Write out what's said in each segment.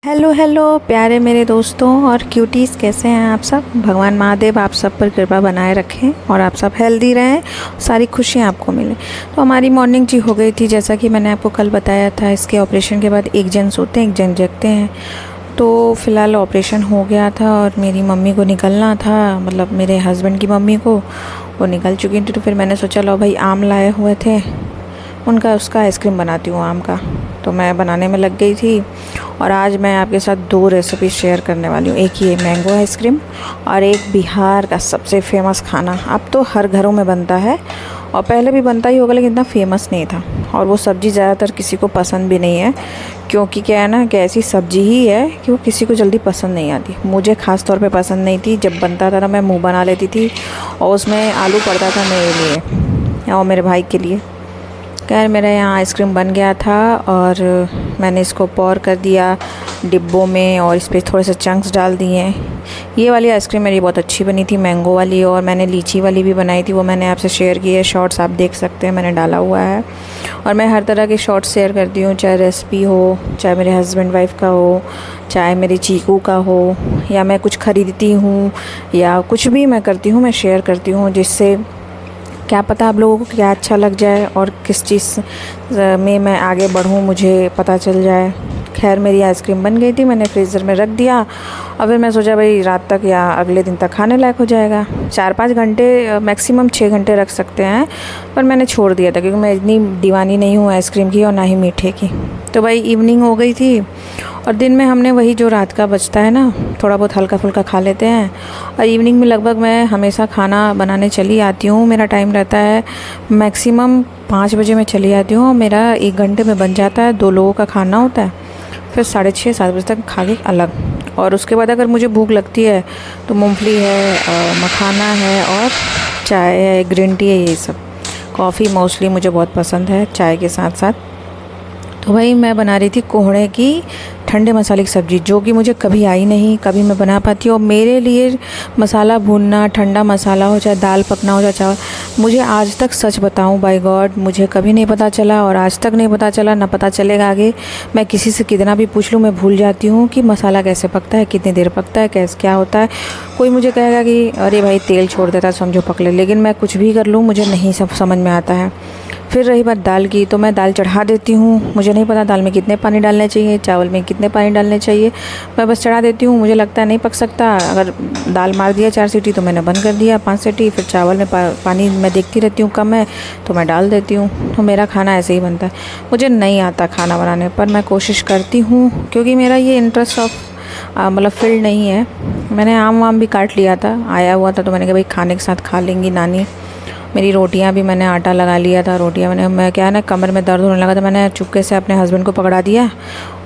Hello hello प्यारे मेरे दोस्तों और क्यूटीज़, कैसे हैं आप सब। भगवान महादेव आप सब पर कृपा बनाए रखें और आप सब हेल्दी रहें, सारी खुशियां आपको मिलें। तो हमारी मॉर्निंग जी हो गई थी, जैसा कि मैंने आपको कल बताया था। इसके ऑपरेशन के बाद एक जन सोते हैं, एक जन जगते हैं। तो फ़िलहाल ऑपरेशन हो गया था और मेरी मम्मी को निकलना था, मतलब मेरे हस्बैंड की मम्मी को, वो निकल चुकी थी। तो फिर मैंने सोचा लो भाई, आम लाए हुए थे, उसका आइसक्रीम बनाती हूँ आम का। तो मैं बनाने में लग गई थी और आज मैं आपके साथ दो रेसिपी शेयर करने वाली हूँ। एक ये मैंगो आइसक्रीम और एक बिहार का सबसे फेमस खाना। अब तो हर घरों में बनता है और पहले भी बनता ही होगा, लेकिन इतना फेमस नहीं था। और वो सब्ज़ी ज़्यादातर किसी को पसंद भी नहीं है, क्योंकि क्या है ना कि ऐसी सब्ज़ी ही है कि वो किसी को जल्दी पसंद नहीं आती। मुझे ख़ास तौर पे पसंद नहीं थी। जब बनता था ना मैं मुँह बना लेती थी और उसमें आलू पड़ता था मेरे लिए और मेरे भाई के लिए। खैर मेरा यहाँ आइसक्रीम बन गया था और मैंने इसको पॉर कर दिया डिब्बों में और इस पर थोड़े से चंक्स डाल दिए। ये वाली आइसक्रीम मेरी बहुत अच्छी बनी थी, मैंगो वाली। और मैंने लीची वाली भी बनाई थी, वो मैंने आपसे शेयर की है। शॉर्ट्स आप देख सकते हैं, मैंने डाला हुआ है। और मैं हर तरह के शॉर्ट्स शेयर करती हूँ, चाहे रेसिपी हो, चाहे मेरे हस्बैंड वाइफ का हो, चाहे मेरे चीकू का हो, या मैं कुछ ख़रीदती हूँ या कुछ भी मैं करती हूँ, मैं शेयर करती हूँ। जिससे क्या पता आप लोगों को क्या अच्छा लग जाए और किस चीज़ में मैं आगे बढ़ूँ, मुझे पता चल जाए। खैर मेरी आइसक्रीम बन गई थी, मैंने फ्रीज़र में रख दिया और फिर मैं सोचा भाई रात तक या अगले दिन तक खाने लायक हो जाएगा। 4-5 घंटे, मैक्सिमम 6 घंटे रख सकते हैं, पर मैंने छोड़ दिया था क्योंकि मैं इतनी दीवानी नहीं हूँ आइसक्रीम की और ना ही मीठे की। तो भाई इवनिंग हो गई थी और दिन में हमने वही जो रात का बचता है ना, थोड़ा बहुत हल्का फुल्का खा लेते हैं। और इवनिंग में लगभग मैं हमेशा खाना बनाने चली आती हूँ। मेरा टाइम रहता है मैक्सिमम 5 बजे मैं चली आती हूँ और मेरा 1 घंटे में बन जाता है। 2 लोगों का खाना होता है, फिर 6:30-7 बजे तक खा के अलग। और उसके बाद अगर मुझे भूख लगती है तो मूंगफली है, मखाना है और चाय है, ग्रीन टी है, ये सब। कॉफ़ी मोस्टली मुझे बहुत पसंद है चाय के साथ साथ। तो भाई मैं बना रही थी कोहड़े की ठंडे मसाले की सब्ज़ी, जो कि मुझे कभी आई नहीं, कभी मैं बना पाती हूँ। और मेरे लिए मसाला भूनना, ठंडा मसाला हो, चाहे दाल पकना हो, चाहे चावल, मुझे आज तक सच बताऊँ बाय गॉड मुझे कभी नहीं पता चला और आज तक नहीं पता चला, ना पता चलेगा आगे। मैं किसी से कितना भी पूछ लूँ, मैं भूल जाती हूँ कि मसाला कैसे पकता है, कितनी देर पकता है, कैसे क्या होता है। कोई मुझे कहेगा कि अरे भाई तेल छोड़ देता समझो पक ले, लेकिन मैं कुछ भी कर लूँ मुझे नहीं सब समझ में आता है। फिर रही बात दाल की, तो मैं दाल चढ़ा देती हूँ। मुझे नहीं पता दाल में कितने पानी डालने चाहिए, चावल में कितने पानी डालने चाहिए, मैं बस चढ़ा देती हूँ। मुझे लगता है नहीं पक सकता, अगर दाल मार दिया 4 सीटी तो मैंने बंद कर दिया 5 सीटी। फिर चावल में पानी मैं देखती रहती हूँ कम है तो मैं डाल देती हूँ। तो मेरा खाना ऐसे ही बनता है। मुझे नहीं आता खाना बनाने, पर मैं कोशिश करती हूँ क्योंकि मेरा ये इंटरेस्ट ऑफ मतलब फील्ड नहीं है। मैंने आम वाम भी काट लिया था, आया हुआ था, तो मैंने कहा भाई खाने के साथ खा लेंगी नानी। मेरी रोटियां भी मैंने आटा लगा लिया था। रोटियां मैं क्या है ना, कमर में दर्द होने लगा था, मैंने चुपके से अपने हस्बैंड को पकड़ा दिया।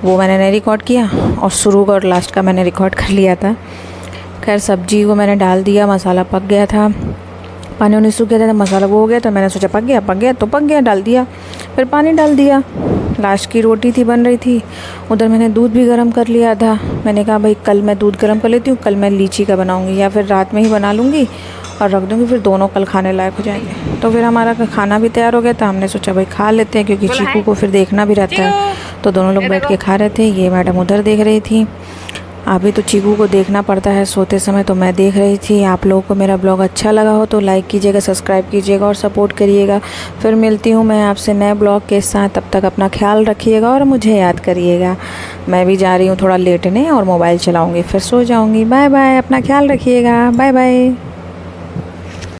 वो मैंने नहीं रिकॉर्ड किया और शुरू और लास्ट का मैंने रिकॉर्ड कर लिया था। खैर सब्जी को मैंने डाल दिया, मसाला पक गया था, पानी उन्हें सूख गया था, मसाला वो हो गया। तो मैंने सोचा पक गया तो पक गया, डाल दिया, फिर पानी डाल दिया। लास्ट की रोटी थी बन रही थी, उधर मैंने दूध भी गर्म कर लिया था। मैंने कहा भाई कल मैं दूध गर्म कर लेती हूँ, कल मैं लीची का बनाऊँगी या फिर रात में ही बना लूँगी और रख दूँगी, फिर दोनों कल खाने लायक हो जाएंगे। तो फिर हमारा खाना भी तैयार हो गया था। हमने सोचा भाई खा लेते हैं, क्योंकि चीकू को फिर देखना भी रहता है। तो दोनों लोग बैठ के खा रहे थे। ये मैडम उधर देख रही थी। अभी तो चीकू को देखना पड़ता है सोते समय, तो मैं देख रही थी। आप लोगों को मेरा ब्लॉग अच्छा लगा हो तो लाइक कीजिएगा, सब्सक्राइब कीजिएगा और सपोर्ट करिएगा। फिर मिलती हूँ मैं आपसे नए ब्लॉग के साथ। तब तक अपना ख्याल रखिएगा और मुझे याद करिएगा। मैं भी जा रही हूँ थोड़ा लेटने और मोबाइल चलाऊँगी, फिर सो जाऊँगी। बाय बाय, अपना ख्याल रखिएगा, बाय बाय।